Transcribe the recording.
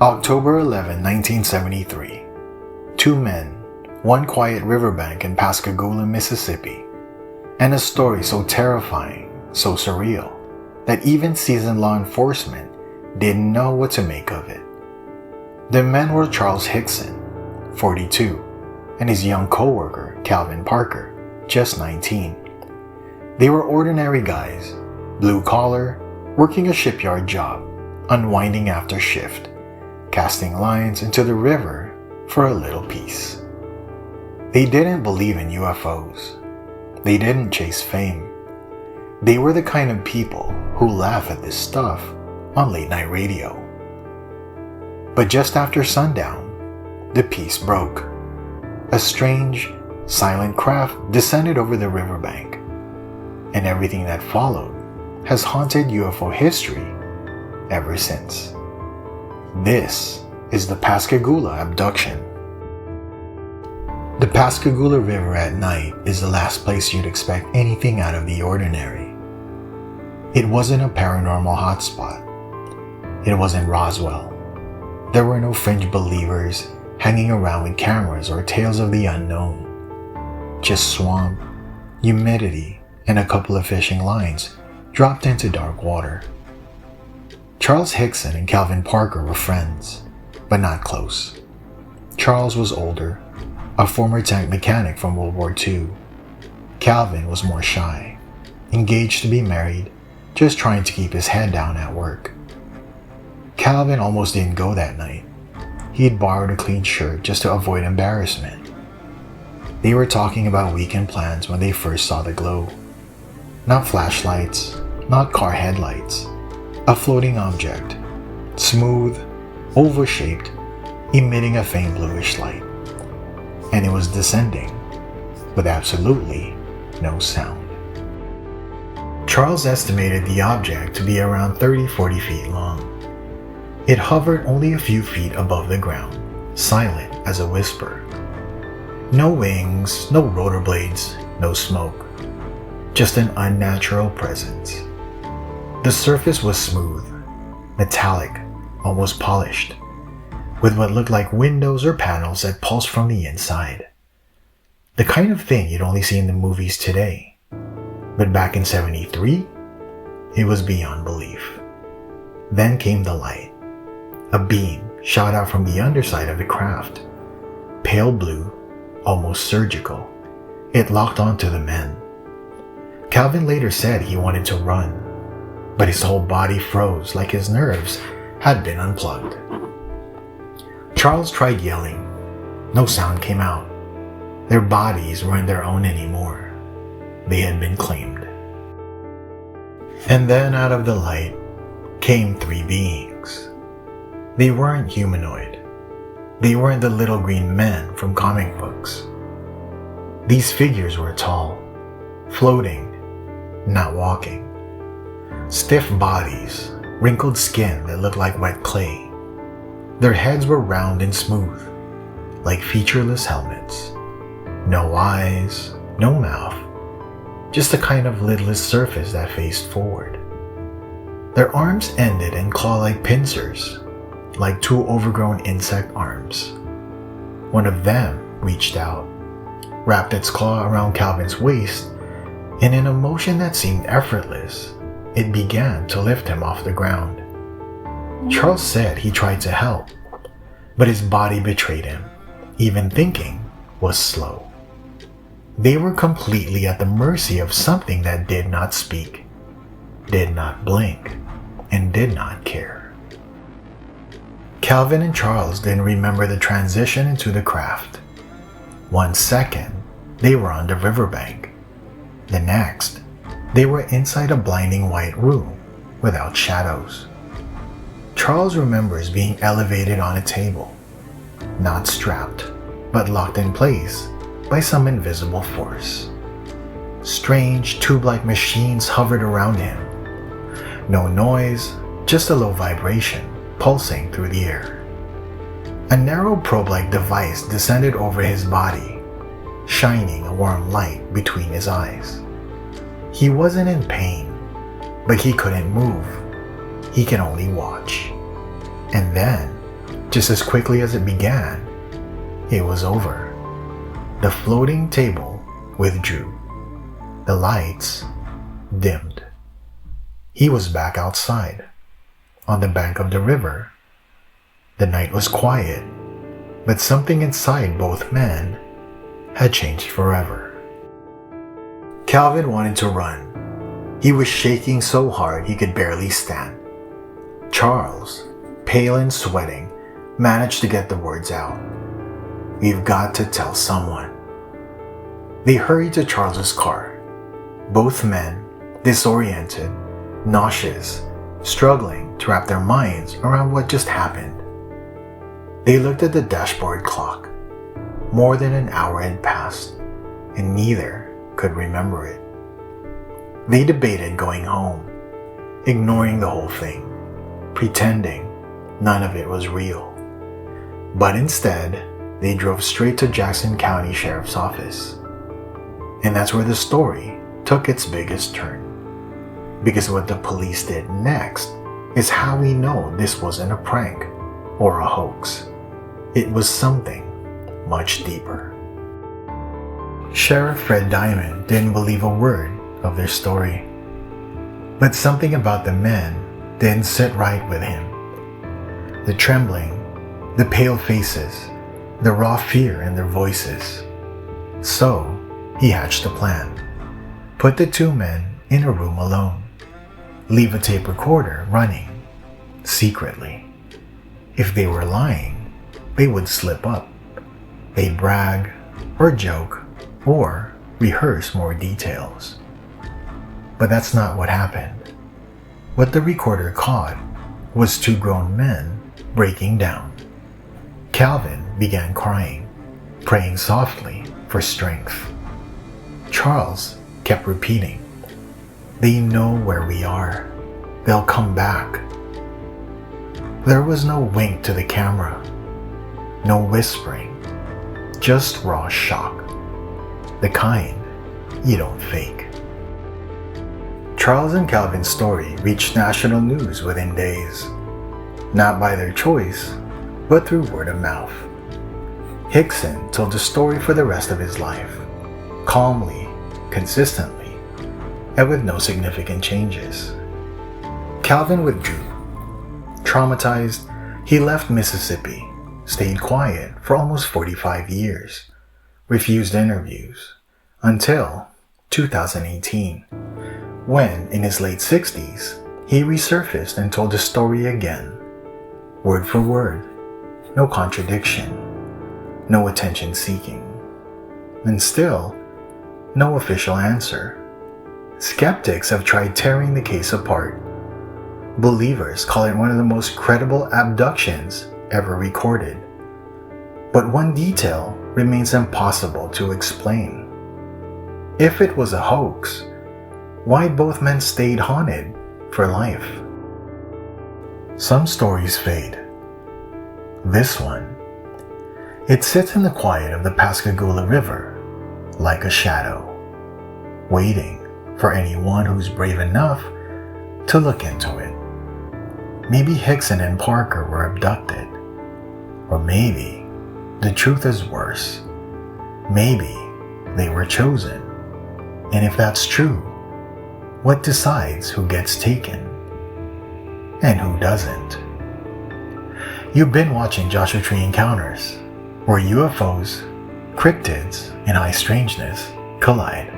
October 11, 1973. Two men, one quiet riverbank in Pascagoula, Mississippi, and a story so terrifying, so surreal, that even seasoned law enforcement didn't know what to make of it. The men were Charles Hickson, 42, and his young co-worker, Calvin Parker, just 19. They were ordinary guys, blue-collar, working a shipyard job, unwinding after shift, casting lines into the river for a little peace. They didn't believe in UFOs. They didn't chase fame. They were the kind of people who laugh at this stuff on late night radio. But just after sundown, the peace broke. A strange, silent craft descended over the riverbank, and everything that followed has haunted UFO history ever since. This is the Pascagoula Abduction. The Pascagoula River at night is the last place you'd expect anything out of the ordinary. It wasn't a paranormal hotspot. It wasn't Roswell. There were no fringe believers hanging around with cameras or tales of the unknown. Just swamp, humidity, and a couple of fishing lines dropped into dark water. Charles Hickson and Calvin Parker were friends, but not close. Charles was older, a former tank mechanic from World War II. Calvin was more shy, engaged to be married, just trying to keep his head down at work. Calvin almost didn't go that night. He had borrowed a clean shirt just to avoid embarrassment. They were talking about weekend plans when they first saw the glow. Not flashlights, not car headlights. A floating object, smooth, oval-shaped, emitting a faint bluish light. And it was descending, with absolutely no sound. Charles estimated the object to be around 30-40 feet long. It hovered only a few feet above the ground, silent as a whisper. No wings, no rotor blades, no smoke. Just an unnatural presence. The surface was smooth, metallic, almost polished, with what looked like windows or panels that pulsed from the inside. The kind of thing you'd only see in the movies today. But back in '73, it was beyond belief. Then came the light. A beam shot out from the underside of the craft. Pale blue, almost surgical. It locked onto the men. Calvin later said he wanted to run, but his whole body froze like his nerves had been unplugged. Charles tried yelling. No sound came out. Their bodies weren't their own anymore. They had been claimed. And then out of the light came three beings. They weren't humanoid. They weren't the little green men from comic books. These figures were tall, floating, not walking. Stiff bodies, wrinkled skin that looked like wet clay. Their heads were round and smooth, like featureless helmets. No eyes, no mouth, just a kind of lidless surface that faced forward. Their arms ended in claw-like pincers, like two overgrown insect arms. One of them reached out, wrapped its claw around Calvin's waist, and in a motion that seemed effortless, it began to lift him off the ground. Charles said he tried to help, but his body betrayed him. Even thinking was slow. They were completely at the mercy of something that did not speak, did not blink, and did not care. Calvin and Charles didn't remember the transition into the craft. 1 second, they were on the riverbank. The next, they were inside a blinding white room without shadows. Charles remembers being elevated on a table, not strapped, but locked in place by some invisible force. Strange tube-like machines hovered around him. No noise, just a low vibration pulsing through the air. A narrow probe-like device descended over his body, shining a warm light between his eyes. He wasn't in pain, but he couldn't move. He could only watch. And then, just as quickly as it began, it was over. The floating table withdrew. The lights dimmed. He was back outside, on the bank of the river. The night was quiet, but something inside both men had changed forever. Calvin wanted to run. He was shaking so hard he could barely stand. Charles, pale and sweating, managed to get the words out. "We've got to tell someone." They hurried to Charles's car. Both men, disoriented, nauseous, struggling to wrap their minds around what just happened. They looked at the dashboard clock. More than an hour had passed, and neither could remember it. They debated going home, ignoring the whole thing, pretending none of it was real. But instead, they drove straight to Jackson County Sheriff's Office. And that's where the story took its biggest turn. Because what the police did next is how we know this wasn't a prank or a hoax. It was something much deeper. Sheriff Fred Diamond didn't believe a word of their story. But something about the men didn't sit right with him. The trembling, the pale faces, the raw fear in their voices. So, he hatched a plan. Put the two men in a room alone. Leave a tape recorder running, secretly. If they were lying, they would slip up. They'd brag, or joke, or rehearse more details. But that's not what happened. What the recorder caught was two grown men breaking down. Calvin began crying, praying softly for strength. Charles kept repeating, "They know where we are. They'll come back." There was no wink to the camera, no whispering, just raw shock, the kind you don't fake. Charles and Calvin's story reached national news within days, not by their choice, but through word of mouth. Hickson told the story for the rest of his life, calmly, consistently, and with no significant changes. Calvin withdrew. Traumatized, he left Mississippi, stayed quiet for almost 45 years, refused interviews, until 2018, when, in his late 60s, he resurfaced and told the story again, word for word, no contradiction, no attention seeking, and still, no official answer. Skeptics have tried tearing the case apart. Believers call it one of the most credible abductions ever recorded. But one detail remains impossible to explain. If it was a hoax, why both men stayed haunted for life? Some stories fade. This one, it sits in the quiet of the Pascagoula River like a shadow, waiting for anyone who's brave enough to look into it. Maybe Hickson and Parker were abducted. Or maybe the truth is worse. Maybe they were chosen. And if that's true, what decides who gets taken and who doesn't? You've been watching Joshua Tree Encounters, where UFOs, cryptids, and high strangeness collide.